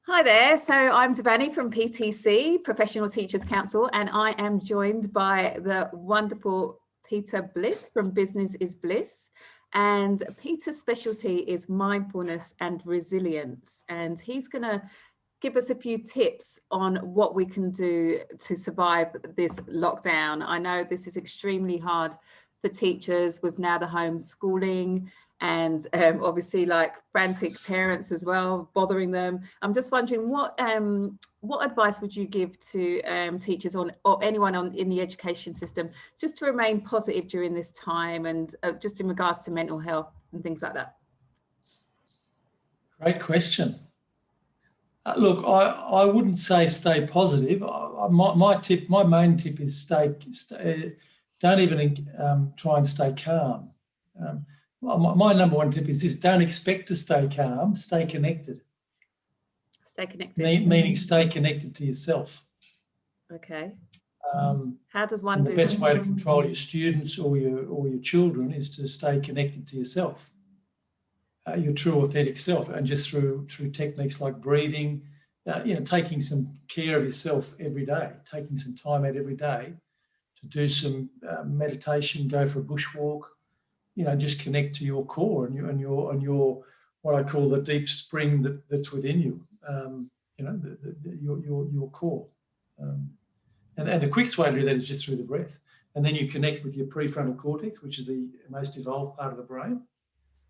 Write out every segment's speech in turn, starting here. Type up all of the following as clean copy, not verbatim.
Hi there, so I'm Devani from PTC, Professional Teachers Council, and I am joined by the wonderful Peter Bliss from Business is Bliss. And Peter's specialty is mindfulness and resilience, and he's going to give us a few tips on what we can do to survive this lockdown. I know this is extremely hard for teachers with now the homeschooling and obviously like frantic parents as well, bothering them. I'm just wondering what advice would you give to teachers or anyone in the education system just to remain positive during this time and just in regards to mental health and things like that? Great question. Look, I wouldn't say stay positive. My main tip is don't even try and stay calm. My number one tip is this: don't expect to stay calm. Stay connected. Stay connected. Meaning stay connected to yourself. Okay. How does one do the best way to control your students or your children is to stay connected to yourself, your true authentic self, and just through techniques like breathing, taking some care of yourself every day, taking some time out every day to do some meditation, go for a bushwalk, just connect to your core and your what I call the deep spring that's within you, your core. And the quickest way to do that is just through the breath. And then you connect with your prefrontal cortex, which is the most evolved part of the brain.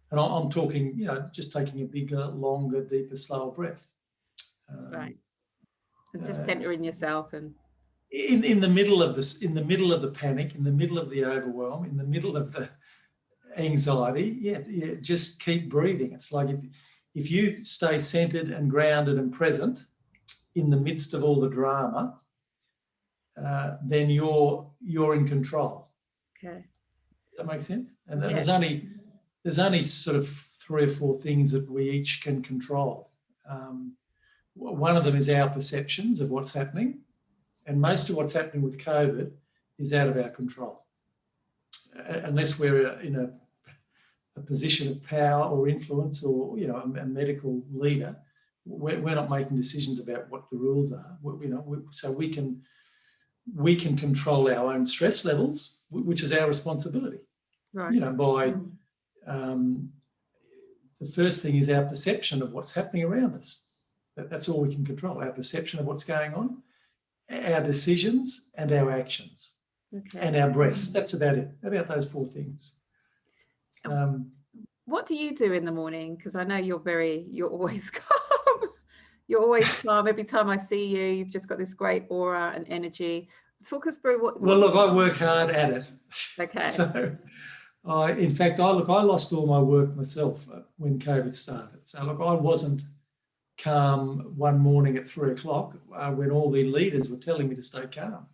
And I'm talking, just taking a bigger, longer, deeper, slower breath. Right. And just centering yourself and in the middle of this, in the middle of the panic, in the middle of the overwhelm, in the middle of the anxiety, just keep breathing. It's like if you stay centered and grounded and present in the midst of all the drama, then you're in control. Okay. Does that make sense? And there's only sort of 3 or 4 things that we each can control. One of them is our perceptions of what's happening, and most of what's happening with COVID is out of our control, unless we're in a position of power or influence, or a medical leader. We're not making decisions about what the rules are. So we can control our own stress levels, which is our responsibility. Right. By the first thing is our perception of what's happening around us. That's all we can control, our perception of what's going on, our decisions and our actions, and our breath. That's about it, about those 4 things. What do you do in the morning? Because I know you're always calm. You're always calm. Every time I see you, you've just got this great aura and energy. Talk us through what... Well, look, I work hard at it. Okay. So, I lost all my work myself when COVID started. So, look, I wasn't calm one morning at 3 o'clock when all the leaders were telling me to stay calm,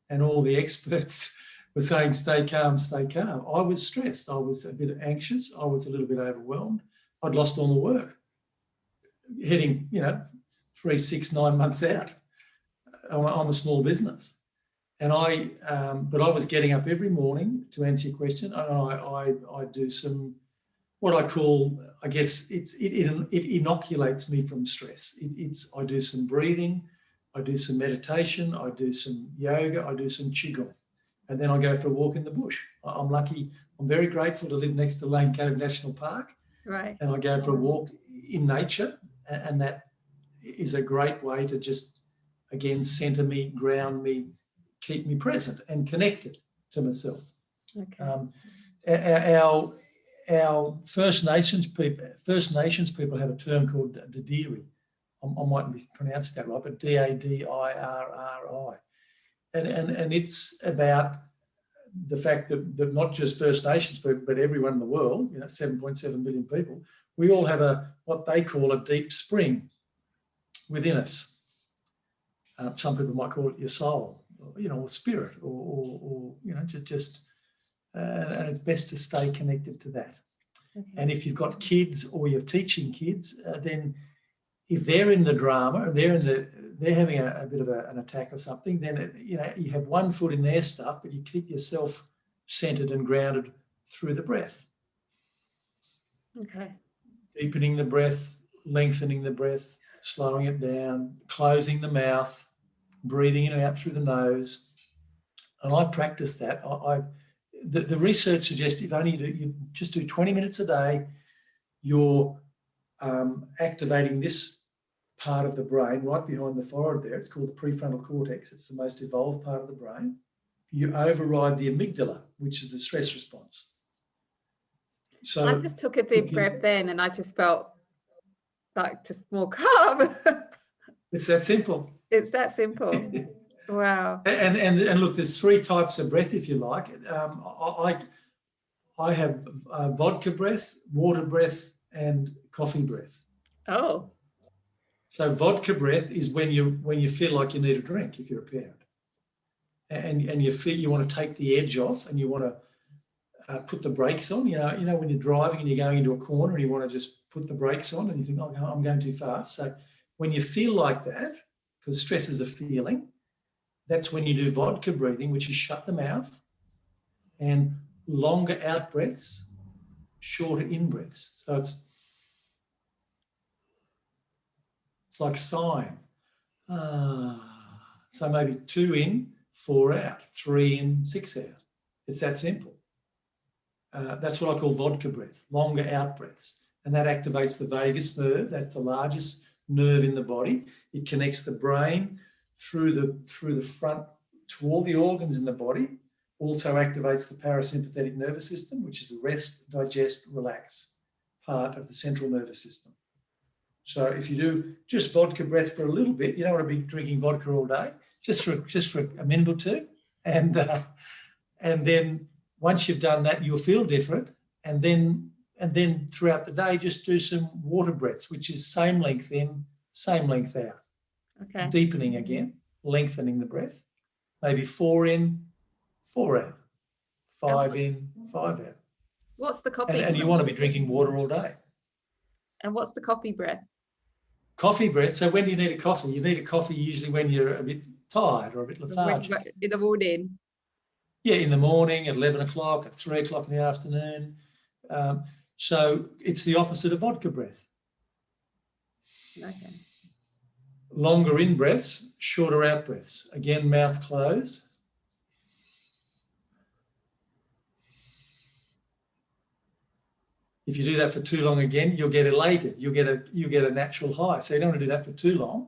and all the experts were saying, stay calm, stay calm. I was stressed. I was a bit anxious. I was a little bit overwhelmed. I'd lost all the work, heading, 3, 6, 9 months out. I'm a small business. And but I was getting up every morning, to answer your question, and I do some, what I call, I guess it inoculates me from stress. I do some breathing, I do some meditation, I do some yoga, I do some qigong, and then I go for a walk in the bush. I'm lucky, I'm very grateful to live next to Lane Cove National Park. Right. And I go for a walk in nature, and that is a great way to just, again, center me, ground me, keep me present and connected to myself. Okay. Our First Nations people have a term called Dadiri. I mightn't be pronouncing that right, but Dadirri. And it's about the fact that not just First Nations people, but everyone in the world, 7.7 billion people, we all have what they call a deep spring within us. Some people might call it your soul, or spirit, or just and it's best to stay connected to that. Okay. And if you've got kids or you're teaching kids, then if they're in the drama, they're having a bit of an attack or something, then you have one foot in their stuff, but you keep yourself centered and grounded through the breath. Okay. Deepening the breath, lengthening the breath, slowing it down, closing the mouth, breathing in and out through the nose. And I practice that. The research suggests if only you just do 20 minutes a day, you're activating this part of the brain right behind the forehead there. It's called the prefrontal cortex. It's the most evolved part of the brain. You override the amygdala, which is the stress response. So I just took a deep breath then and I just felt like just more calm. It's that simple. It's that simple. Wow. And look, there's 3 types of breath, if you like. I have vodka breath, water breath, and coffee breath. Oh. So vodka breath is when you feel like you need a drink, if you're a parent, and you feel you want to take the edge off, and you want to put the brakes on. You know when you're driving and you're going into a corner and you want to just put the brakes on, and you think, oh, I'm going too fast. So when you feel like that, because stress is a feeling, that's when you do vodka breathing, which is shut the mouth and longer out breaths, shorter in breaths. So it's like sighing. So maybe 2 in, 4 out, 3 in, 6 out. It's that simple. That's what I call vodka breath, longer out breaths. And that activates the vagus nerve. That's the largest nerve in the body. It connects the brain through the front to all the organs in the body. Also activates the parasympathetic nervous system, which is the rest, digest, relax part of the central nervous system. So if you do just vodka breath for a little bit, you don't want to be drinking vodka all day, just for a minute or 2. And then once you've done that, you'll feel different. And then throughout the day, just do some water breaths, which is same length in, same length out. Okay. Deepening again, lengthening the breath. Maybe 4 in, 4 out. 5 in, 5 out. What's the coffee? And you want to be drinking water all day. And what's the coffee breath? Coffee breath. So when do you need a coffee? You need a coffee usually when you're a bit tired or a bit lethargic. In the morning. Yeah, in the morning, at 11 o'clock, at 3 o'clock in the afternoon. So it's the opposite of vodka breath. Okay. Longer in breaths, shorter out breaths. Again, mouth closed. If you do that for too long again, you'll get elated. You'll get a natural high. So you don't want to do that for too long.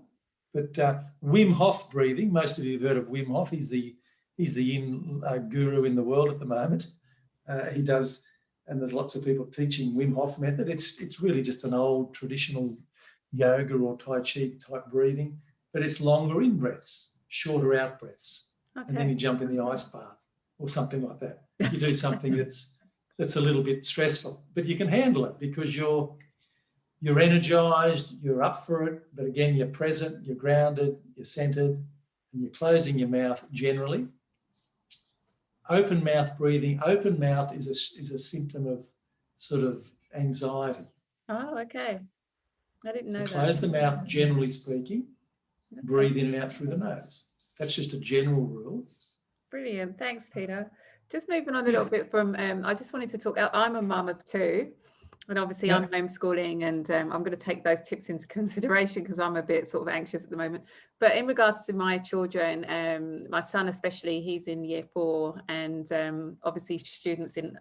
But Wim Hof breathing, most of you have heard of Wim Hof. He's the guru in the world at the moment. He does, and there's lots of people teaching Wim Hof method. It's really just an old traditional yoga or Tai Chi type breathing, but it's longer in breaths, shorter out breaths. Okay. And then you jump in the ice bath or something like that. You do something that's a little bit stressful, but you can handle it because you're energized, you're up for it, but again, you're present, you're grounded, you're centered, and you're closing your mouth generally. Open mouth breathing. Open mouth is a symptom of sort of anxiety. Oh, okay. I didn't know that. Close the mouth, generally speaking. Okay. Breathe in and out through the nose. That's just a general rule. Brilliant. Thanks, Peter. Just moving on a little bit from, I just wanted to talk, I'm a mum of 2. And obviously I'm homeschooling, and I'm going to take those tips into consideration because I'm a bit sort of anxious at the moment. But in regards to my children, my son especially, he's in year 4, and obviously students in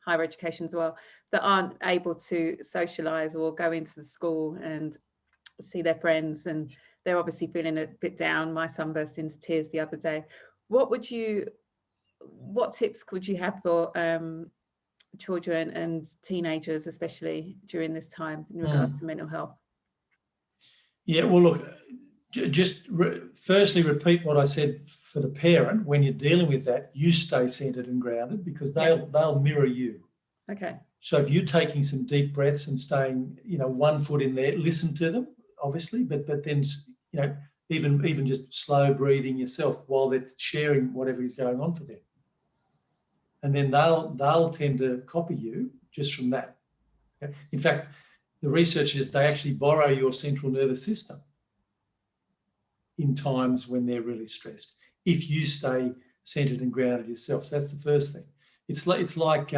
higher education as well that aren't able to socialise or go into the school and see their friends, and they're obviously feeling a bit down. My son burst into tears the other day. What tips could you have for children and teenagers, especially during this time in regards to mental health? Yeah, well, look, firstly, repeat what I said for the parent. When you're dealing with that, you stay centered and grounded because they'll mirror you. Okay. So if you're taking some deep breaths and staying, 1 foot in there, listen to them, obviously, but then, even just slow breathing yourself while they're sharing whatever is going on for them. And then they'll tend to copy you just from that. Okay? In fact, the researchers, they actually borrow your central nervous system in times when they're really stressed, if you stay centered and grounded yourself. So that's the first thing. It's like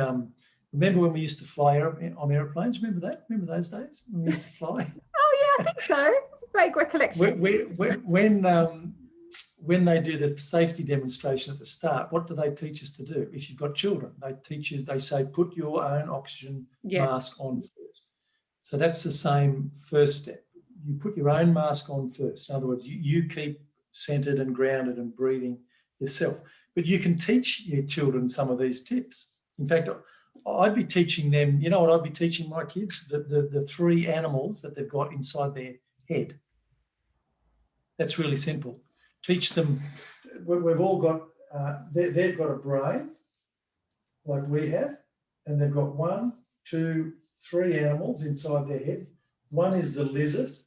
remember when we used to fly on airplanes? Remember that? Remember those days when we used to fly? Oh I think so. It's a vague recollection. When they do the safety demonstration at the start, what do they teach us to do? If you've got children, they teach you, they say, put your own oxygen mask on first. So that's the same first step. You put your own mask on first. In other words, you keep centered and grounded and breathing yourself. But you can teach your children some of these tips. In fact, I'd be teaching them, you know what I'd be teaching my kids? The three animals that they've got inside their head. That's really simple. Teach them, we've all got, they've got a brain like we have, and they've got 1, 2, 3 animals inside their head. One is the lizard,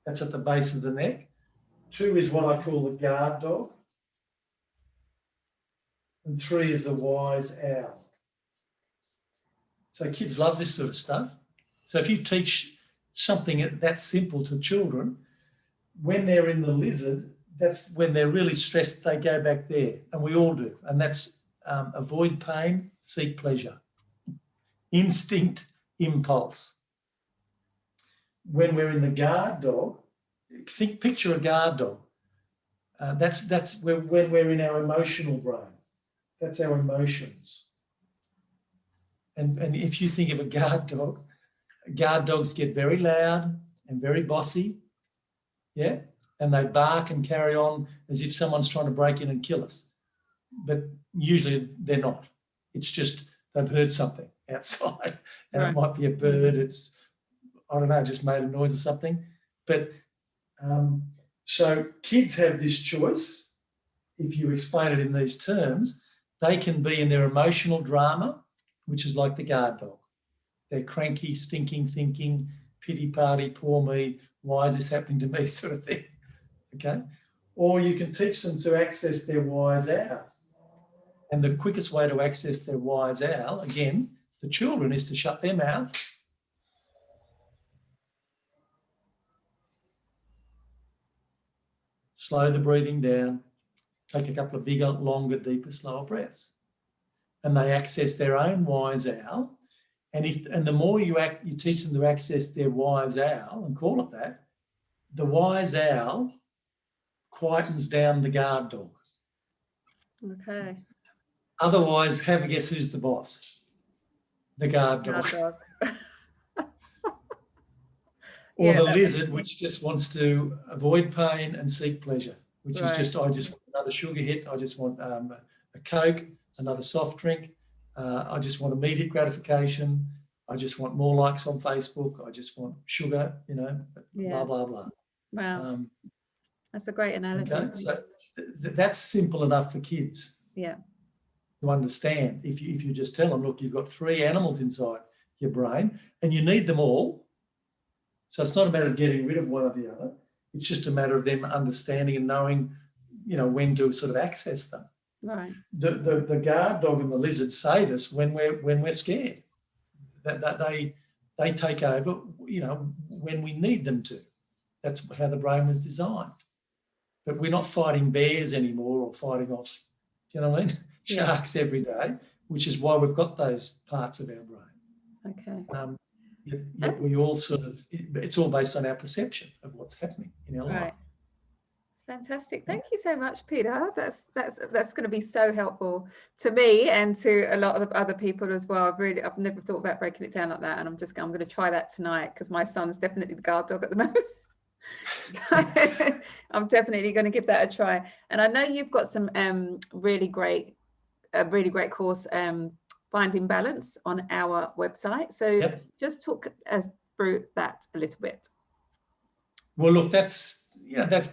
that's at the base of the neck. 2 is what I call the guard dog. And 3 is the wise owl. So kids love this sort of stuff. So if you teach something that simple to children, when they're in the lizard, that's when they're really stressed, they go back there, and we all do. And that's avoid pain, seek pleasure. Instinct, impulse. When we're in the guard dog, picture a guard dog. That's when we're in our emotional brain. That's our emotions. And if you think of a guard dogs get very loud and very bossy, yeah? And they bark and carry on as if someone's trying to break in and kill us. But usually they're not. It's just they've heard something outside, and It might be a bird, it's, I don't know, just made a noise or something. But so kids have this choice. If you explain it in these terms, they can be in their emotional drama, which is like the guard dog. They're cranky, stinking, thinking, pity party, poor me, why is this happening to me sort of thing, okay? Or you can teach them to access their wise owl. And the quickest way to access their wise owl, again, for children, is to shut their mouth, slow the breathing down, take a couple of bigger, longer, deeper, slower breaths. And they access their own wise owl. And the more you teach them to access their wise owl, and call it that, the wise owl quietens down the guard dog. Okay. Otherwise, have a guess who's the boss? The guard dog. Or the lizard, which just wants to avoid pain and seek pleasure, which is just, I just want another sugar hit, I just want a Coke, another soft drink, I just want immediate gratification, I just want more likes on Facebook, I just want sugar, you know, blah, blah, blah. Wow. That's a great analogy. Okay? So that's simple enough for kids. Yeah. To understand. If you just tell them, look, you've got 3 animals inside your brain and you need them all. So it's not a matter of getting rid of one or the other. It's just a matter of them understanding and knowing, you know, when to sort of access them. Right. The guard dog and the lizard say this when we're scared. That they take over, you know, when we need them to. That's how the brain was designed. But we're not fighting bears anymore or fighting off, do you know what I mean? Sharks every day, which is why we've got those parts of our brain. Okay. Yet we all sort of, it's all based on our perception of what's happening in our life. It's fantastic. Thank you so much, Peter. That's going to be so helpful to me and to a lot of other people as well. I've never thought about breaking it down like that, and I'm going to try that tonight because my son's definitely the guard dog at the moment. So I'm definitely going to give that a try. And I know you've got some really great course, Finding Balance, on our website. So just talk us through that a little bit. Well, look, that's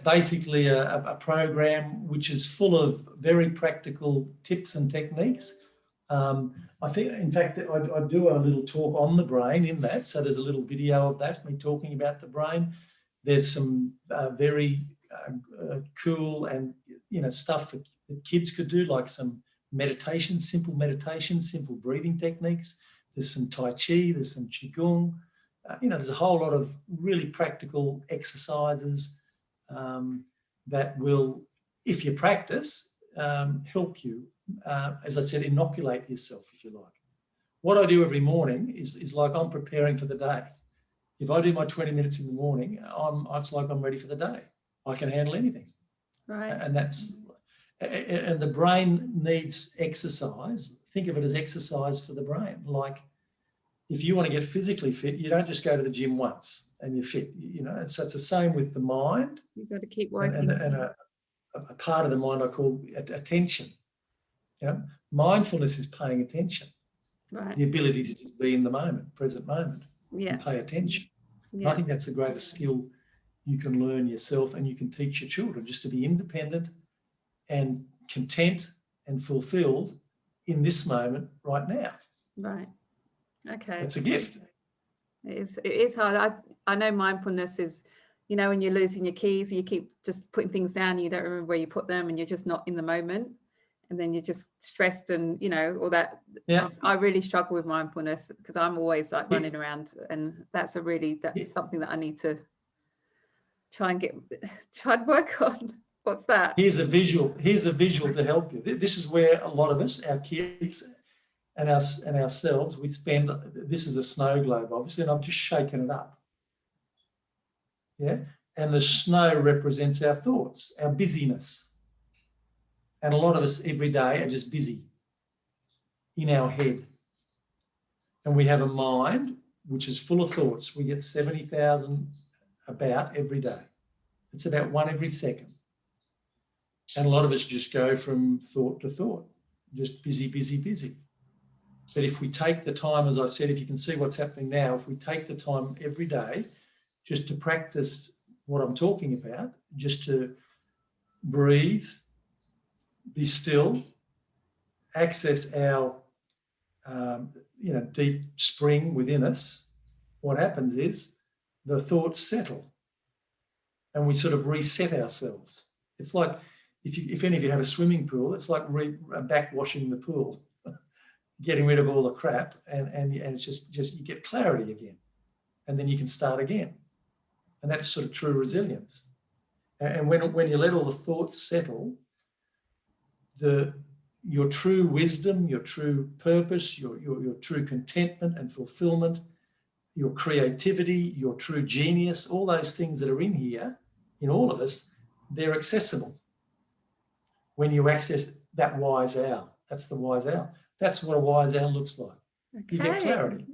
basically a program which is full of very practical tips and techniques. I think, in fact, I do a little talk on the brain in that. So there's a little video of that, me talking about the brain. There's some very cool and, you know, stuff that kids could do, like some meditation, simple breathing techniques. There's some Tai Chi, there's some Qigong. You know, there's a whole lot of really practical exercises that will, if you practice, help you, as I said, inoculate yourself, if you like. What I do every morning is like I'm preparing for the day. If I do my 20 minutes in the morning, it's like I'm ready for the day. I can handle anything. Right. And the brain needs exercise. Think of it as exercise for the brain. Like if you want to get physically fit, you don't just go to the gym once and you're fit. So it's the same with the mind. You've got to keep working. And a part of the mind I call attention. Mindfulness is paying attention. Right. The ability to just be in the moment, present moment, yeah. and pay attention. Yeah. I think that's the greatest skill you can learn yourself, and you can teach your children, just to be independent and content and fulfilled in this moment right now. Right. Okay. It's a gift. It is hard. I know mindfulness is, when you're losing your keys, you keep just putting things down and you don't remember where you put them and you're just not in the moment. And then you're just stressed and, all that. Yeah. I really struggle with mindfulness because I'm always like running around, and that's something that I need to try and work on. What's that? Here's a visual to help you. This is where a lot of us, our kids and ourselves, we spend, this is a snow globe, obviously, and I'm just shaking it up. Yeah. And the snow represents our thoughts, our busyness. And a lot of us every day are just busy in our head. And we have a mind which is full of thoughts. We get 70,000 about every day. It's about one every second. And a lot of us just go from thought to thought, just busy, busy, busy. But if we take the time, as I said, if you can see what's happening now, if we take the time every day just to practice what I'm talking about, just to breathe, be still, access our deep spring within us, what happens is the thoughts settle and we sort of reset ourselves. It's like if any of you have a swimming pool, it's like backwashing the pool, getting rid of all the crap, and it's just you get clarity again, and then you can start again. And that's sort of true resilience. And when you let all the thoughts settle, your true wisdom, your true purpose, your true contentment and fulfillment, your creativity, your true genius, all those things that are in here, in all of us, they're accessible. When you access that wise owl, that's the wise owl. That's what a wise owl looks like. Okay. You get clarity.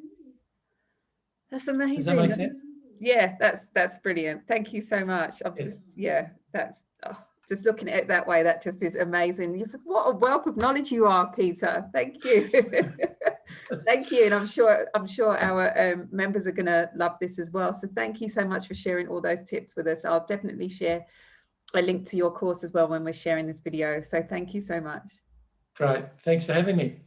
That's amazing. Does that make sense? Yeah, that's brilliant. Thank you so much. I'm just looking at it that way, that just is amazing. What a wealth of knowledge you are, Peter. Thank you. Thank you. And I'm sure our members are going to love this as well. So thank you so much for sharing all those tips with us. I'll definitely share a link to your course as well when we're sharing this video. So thank you so much. Great. Thanks for having me.